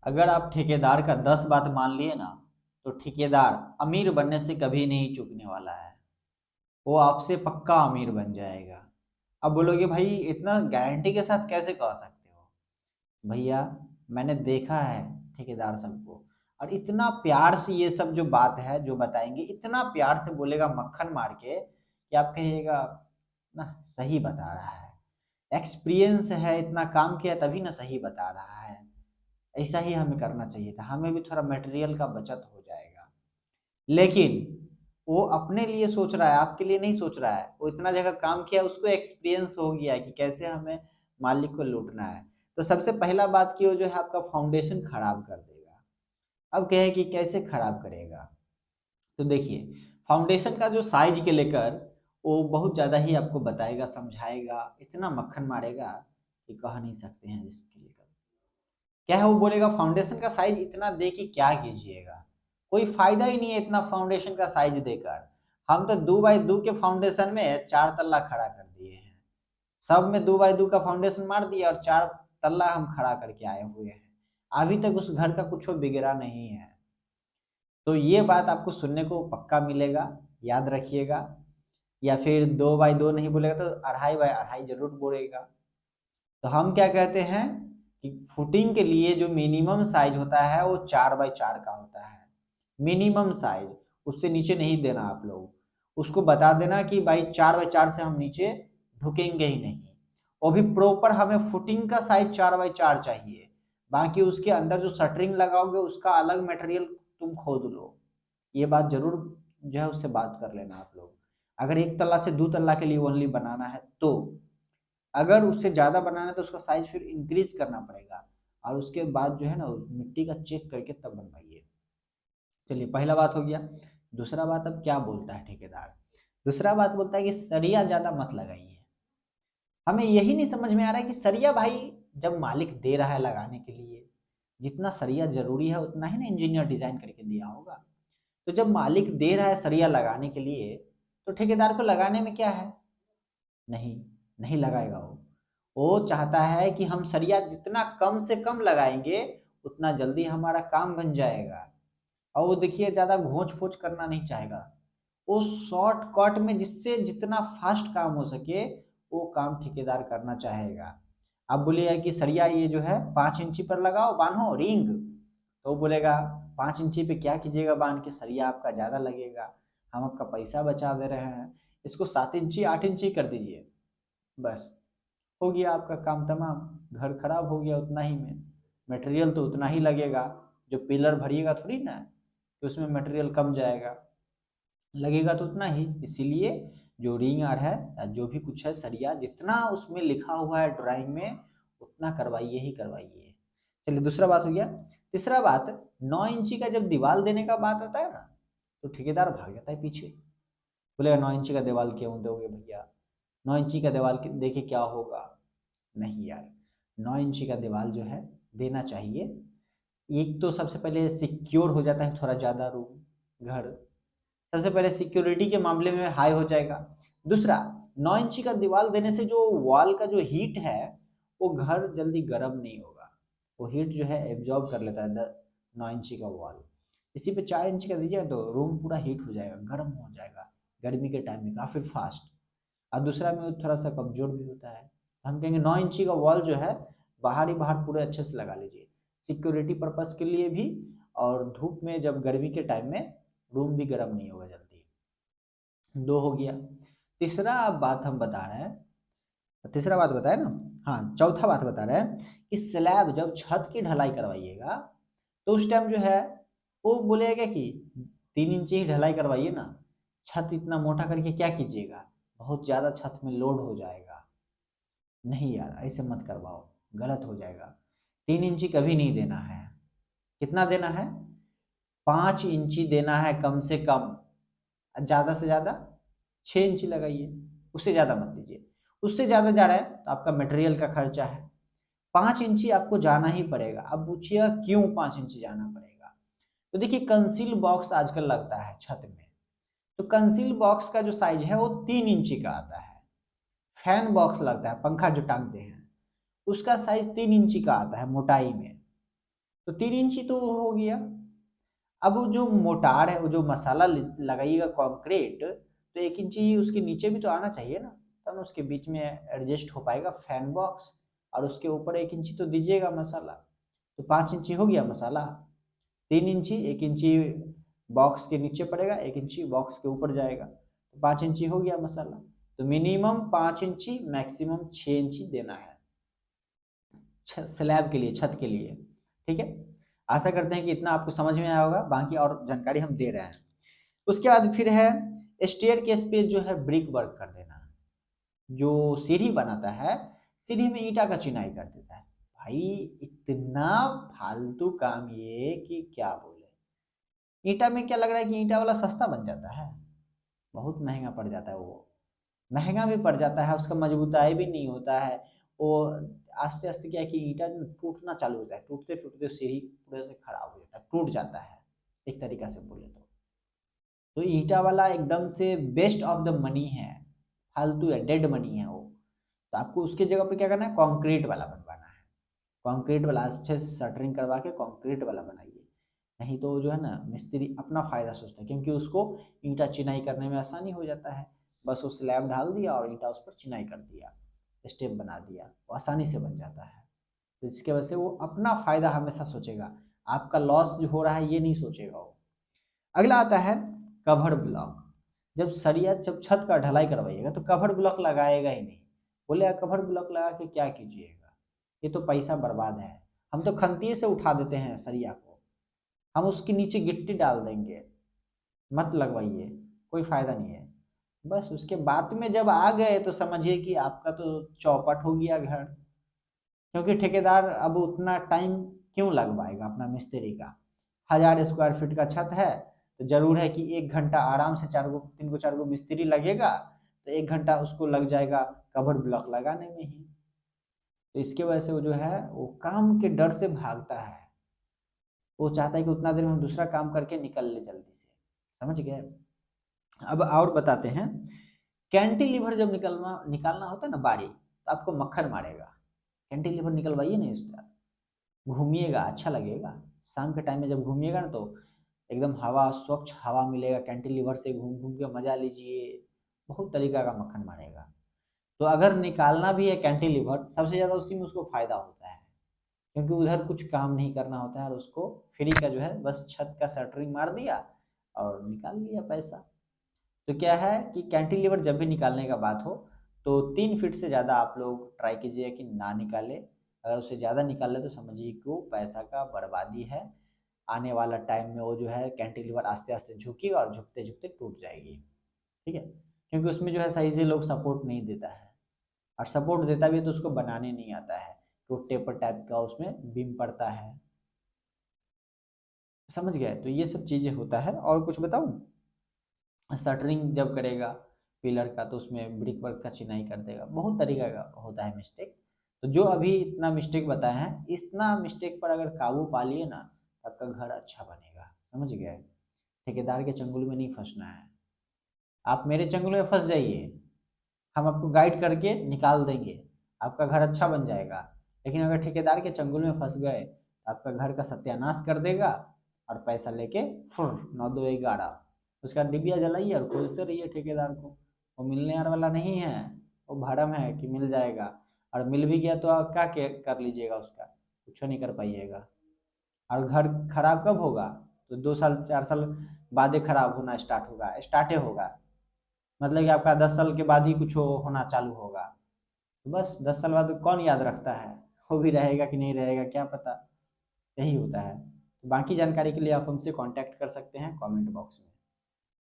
अगर आप ठेकेदार का 10 बात मान लिए ना, तो ठेकेदार अमीर बनने से कभी नहीं चूकने वाला है। वो आपसे पक्का अमीर बन जाएगा। अब बोलोगे भाई इतना गारंटी के साथ कैसे कह सकते हो? भैया, मैंने देखा है ठेकेदार सबको, और इतना प्यार से ये सब जो बात है जो बताएंगे, इतना प्यार से बोलेगा मक्खन मार के कि आप कहिएगा ना सही बता रहा है। एक्सपीरियंस है, इतना काम किया तभी ना सही बता रहा है। ऐसा ही हमें करना चाहिए था, हमें भी थोड़ा मटेरियल का बचत हो जाएगा। लेकिन वो अपने लिए सोच रहा है, आपके लिए नहीं सोच रहा है। वो इतना जगह काम किया, उसको एक्सपीरियंस हो गया कि कैसे हमें मालिक को लूटना है। तो सबसे पहला बात कि वो जो है आपका फाउंडेशन खराब कर देगा। अब कहे कि कैसे खराब करेगा? तो देखिए, फाउंडेशन का जो साइज के लेकर वो बहुत ज़्यादा ही आपको बताएगा, समझाएगा, इतना मक्खन मारेगा कि कह नहीं सकते हैं इसके लेकर। क्या है, वो बोलेगा फाउंडेशन का साइज इतना दे कि क्या कीजिएगा, कोई फायदा ही नहीं है इतना फाउंडेशन का साइज देकर। हम तो 2x2 के फाउंडेशन में 4 तल्ला खड़ा कर दिए हैं। सब में 2x2 का फाउंडेशन मार दिया और 4 तल्ला हम खड़ा करके आए हुए हैं। अभी तक उस घर का कुछ बिगड़ा नहीं है। तो ये बात आपको सुनने को पक्का मिलेगा, याद रखिएगा। या फिर 2x2 नहीं बोलेगा तो 2.5x2 जरूर बोलेगा। तो हम क्या कहते हैं कि फुटिंग के लिए जो मिनिमम साइज होता है वो 4x4 का होता है। मिनिमम साइज, उससे नीचे नहीं देना आप लोग। उसको बता देना कि भाई 4x4 से हम नीचे ढुकेंगे ही नहीं। वो भी प्रॉपर हमें फुटिंग का साइज 4x4 चाहिए। बाकी उसके अंदर जो शटरिंग लगाओगे उसका अलग मटेरियल तुम खोद लो। ये बात जरूर जो है उससे बात कर लेना आप लोग। अगर 1 तल्ला से 2 तल्ला के लिए ओनली बनाना है तो। अगर उससे ज़्यादा बनाना है तो उसका साइज फिर इंक्रीज करना पड़ेगा। और उसके बाद जो है ना मिट्टी का चेक करके तब बनवाइए। चलिए, पहला बात हो गया। दूसरा बात अब क्या बोलता है ठेकेदार? दूसरा बात बोलता है कि सरिया ज़्यादा मत लगाइए। हमें यही नहीं समझ में आ रहा है कि सरिया भाई जब मालिक दे रहा है लगाने के लिए, जितना सरिया जरूरी है उतना ही ना इंजीनियर डिजाइन करके दिया होगा। तो जब मालिक दे रहा है सरिया लगाने के लिए, तो ठेकेदार को लगाने में क्या है? नहीं, नहीं लगाएगा वो। वो चाहता है कि हम सरिया जितना कम से कम लगाएंगे उतना जल्दी हमारा काम बन जाएगा। और वो देखिए ज़्यादा घोंच फोच करना नहीं चाहेगा। वो शॉर्टकट में जिससे जितना फास्ट काम हो सके वो काम ठेकेदार करना चाहेगा। अब बोलिएगा कि सरिया ये जो है 5 इंची पर लगाओ, बांधो रिंग। तो वो बोलेगा 5 इंची पे क्या कीजिएगा बांध के, सरिया आपका ज़्यादा लगेगा, हम आपका पैसा बचा दे रहे हैं, इसको 7 इंची 8 इंची कर दीजिए। बस, हो गया आपका काम तमाम। घर खराब हो गया उतना ही में। मटेरियल तो उतना ही लगेगा। जो पिलर भरिएगा थोड़ी ना कि उसमें मटेरियल कम जाएगा, लगेगा तो उतना ही। इसीलिए जो रिंग आर है या जो भी कुछ है सरिया जितना उसमें लिखा हुआ है ड्राइंग में उतना करवाइए ही करवाइए। चलिए, दूसरा बात हो गया। तीसरा बात, 9 इंची का जब दीवार देने का बात आता है ना, तो ठेकेदार भाग जाता है पीछे। बोलेगा 9 इंची का दीवार क्यों दोगे भैया? 9 इंची का दीवार देके क्या होगा? नहीं यार, 9 इंची का दीवार जो है देना चाहिए। एक तो सबसे पहले सिक्योर हो जाता है थोड़ा ज़्यादा रूम घर। सबसे पहले सिक्योरिटी के मामले में हाई हो जाएगा। दूसरा, 9 इंची का दीवार देने से जो वॉल का जो हीट है वो घर जल्दी गर्म नहीं होगा। वो हीट जो है एब्जॉर्ब कर लेता है 9 इंची का वॉल। इसी पे 4 इंच का दीजिएगा तो रूम पूरा हीट हो जाएगा, गर्म हो जाएगा गर्मी के टाइम में काफ़ी फास्ट। और दूसरा में वो थोड़ा सा कमजोर भी होता है। हम कहेंगे 9 इंची का वॉल जो है बाहर ही बाहर पूरे अच्छे से लगा लीजिए, सिक्योरिटी पर्पज़ के लिए भी। और धूप में जब गर्मी के टाइम में रूम भी गर्म नहीं होगा जल्दी। दो हो गया। तीसरा बात हम बता रहे हैं, तीसरा बात बताए ना। हाँ, चौथा बात बता रहे हैं कि स्लैब जब छत की ढलाई करवाइएगा तो उस टाइम जो है वो बोलेगा कि 3 इंची ही ढलाई करवाइए ना। छत इतना मोटा करके क्या कीजिएगा, बहुत ज़्यादा छत में लोड हो जाएगा। नहीं यार, ऐसे मत करवाओ, गलत हो जाएगा। 3 इंची कभी नहीं देना है। कितना देना है? 5 इंची देना है कम से कम। ज़्यादा से ज़्यादा 6 इंची लगाइए, उससे ज़्यादा मत दीजिए। उससे ज़्यादा जा रहा है तो आपका मटेरियल का खर्चा है। 5 इंची आपको जाना ही पड़ेगा। अब पूछिएगा क्यों 5 इंची जाना पड़ेगा? तो देखिए, कंसील बॉक्स आजकल लगता है छत में। तो कंसील बॉक्स का जो साइज है वो 3 इंची का आता है। फैन बॉक्स लगता है, पंखा जो टांगते हैं, उसका साइज 3 इंची का आता है मोटाई में। तो 3 इंची तो हो गया। अब वो जो मोटार है, वो जो मसाला लगाइएगा कंक्रीट, तो 1 इंची उसके नीचे भी तो आना चाहिए ना, तब ना उसके बीच में एडजस्ट हो पाएगा फैन बॉक्स, और उसके ऊपर 1 इंची तो दीजिएगा मसाला, तो 5 इंची हो गया मसाला। 3 इंची, 1 इंची बॉक्स के नीचे पड़ेगा, 1 इंची बॉक्स के ऊपर जाएगा, तो 5 इंची हो गया मसाला। तो मिनिमम 5 इंची, मैक्सिमम 6 इंची देना है स्लैब के लिए, छत के लिए। ठीक है, आशा करते हैं कि इतना आपको समझ में आया होगा, बाकी और जानकारी हम दे रहे हैं। उसके बाद फिर है स्टेयर केस पे जो है ब्रिक वर्क कर देना। जो सीढ़ी बनाता है, सीढ़ी में ईंटा का चिनाई कर देता है। भाई इतना फालतू काम ये कि क्या बोले। ईंटा में क्या लग रहा है कि ईंटा वाला सस्ता बन जाता है? बहुत महंगा पड़ जाता है, वो महंगा भी पड़ जाता है, उसका मजबूताई भी नहीं होता है। वो आस्ते आस्ते क्या है कि ईंटा टूटना चालू होता है, टूटते टूटते सीढ़ी पूरे से खराब हो जाता है, टूट जाता है एक तरीका से बोले तो ईंटा वाला एकदम से बेस्ट ऑफ द मनी है, फालतू है, डेड मनी है वो। तो आपको उसके जगह पे क्या करना है, कंक्रीट वाला बनवाना है। कंक्रीट वाला अच्छे से शटरिंग करवा के कंक्रीट वाला बनाइए। नहीं तो जो है ना, मिस्त्री अपना फ़ायदा सोचता है, क्योंकि उसको ईंटा चिनाई करने में आसानी हो जाता है। बस वो स्लैब डाल दिया और ईंटा उस पर चिनाई कर दिया, स्टेप बना दिया, वो आसानी से बन जाता है। तो इसके वजह से वो अपना फ़ायदा हमेशा सोचेगा, आपका लॉस जो हो रहा है ये नहीं सोचेगा वो। अगला आता है कवर ब्लॉक। जब छत का ढलाई करवाइएगा तो कवर ब्लॉक लगाएगा ही नहीं। बोले कवर ब्लॉक लगा के क्या कीजिएगा, ये तो पैसा बर्बाद है। हम तो खंतीए से उठा देते हैं सरिया को, हम उसके नीचे गिट्टी डाल देंगे, मत लगवाइए, कोई फायदा नहीं है। बस उसके बाद में जब आ गए तो समझिए कि आपका तो चौपट हो गया घर। क्योंकि ठेकेदार अब उतना टाइम क्यों लगवाएगा अपना मिस्त्री का। 1000 स्क्वायर फीट का छत है, तो जरूर है कि 1 घंटा आराम से 3 को 4 को मिस्त्री लगेगा, तो 1 घंटा उसको लग जाएगा कवर ब्लॉक लगाने में ही। तो इसके वजह से वो जो है वो काम के डर से भागता है, वो चाहता है कि उतना देर में हम दूसरा काम करके निकल ले जल्दी से। समझ गए? अब और बताते हैं, कैंटिलीवर जब निकालना होता है ना बारी, तो आपको मक्खन मारेगा। कैंटिलीवर निकलवाइए ना इसका, घूमिएगा, अच्छा लगेगा। शाम के टाइम में जब घूमिएगा ना, तो एकदम हवा, स्वच्छ हवा मिलेगा, कैंटिलीवर से घूम घूम के मजा लीजिए, बहुत तरीका का मक्खन मारेगा। तो अगर निकालना भी है कैंटिलीवर, सबसे ज़्यादा उसी में उसको फ़ायदा होता है, क्योंकि उधर कुछ काम नहीं करना होता है, और उसको फ्री का जो है बस छत का शटरिंग मार दिया और निकाल लिया पैसा। तो क्या है कि कैंटिलीवर जब भी निकालने का बात हो, तो 3 फीट से ज़्यादा आप लोग ट्राई कीजिए कि ना निकाले। अगर उससे ज़्यादा निकाल ले तो समझिए कि वो पैसा का बर्बादी है। आने वाला टाइम में वो जो है कैंटिलीवर आस्ते आस्ते झुकेगी और झुकते झुकते टूट जाएगी। ठीक है, क्योंकि उसमें जो है सही से लोग सपोर्ट नहीं देता है, और सपोर्ट देता भी है तो उसको बनाने नहीं आता है, तो टेपर टाइप का उसमें बीम पड़ता है। समझ गए? तो ये सब चीज़ें होता है। और कुछ बताऊँ? शटरिंग जब करेगा पिलर का, तो उसमें ब्रिक वर्क का चिनाई कर देगा, बहुत तरीका का होता है मिस्टेक। तो जो अभी इतना मिस्टेक बताया है, इतना मिस्टेक पर अगर काबू पा लिए ना, तो आपका घर अच्छा बनेगा। समझ गए? ठेकेदार के चंगुल में नहीं फंसना है। आप मेरे चंगुल में फंस जाइए, हम आपको गाइड करके निकाल देंगे, आपका घर अच्छा बन जाएगा। लेकिन अगर ठेकेदार के चंगुल में फंस गए, तो आपका घर का सत्यानाश कर देगा, और पैसा लेके फुर 9 2 11 उसका डिबिया जलाइए और खोजते रहिए ठेकेदार को। वो मिलने वाला नहीं है, वो भरम है कि मिल जाएगा, और मिल भी गया तो आप क्या कर लीजिएगा उसका, कुछ नहीं कर पाइएगा। और घर खराब कब होगा? तो 2 साल 4 साल बाद ही खराब होना स्टार्ट होगा, स्टार्टे होगा। मतलब कि आपका 10 साल के बाद ही कुछ होना चालू होगा। तो बस 10 साल बाद कौन याद रखता है, वो भी रहेगा कि नहीं रहेगा क्या पता। यही होता है। तो बाकी जानकारी के लिए आप हमसे कांटेक्ट कर सकते हैं कमेंट बॉक्स में।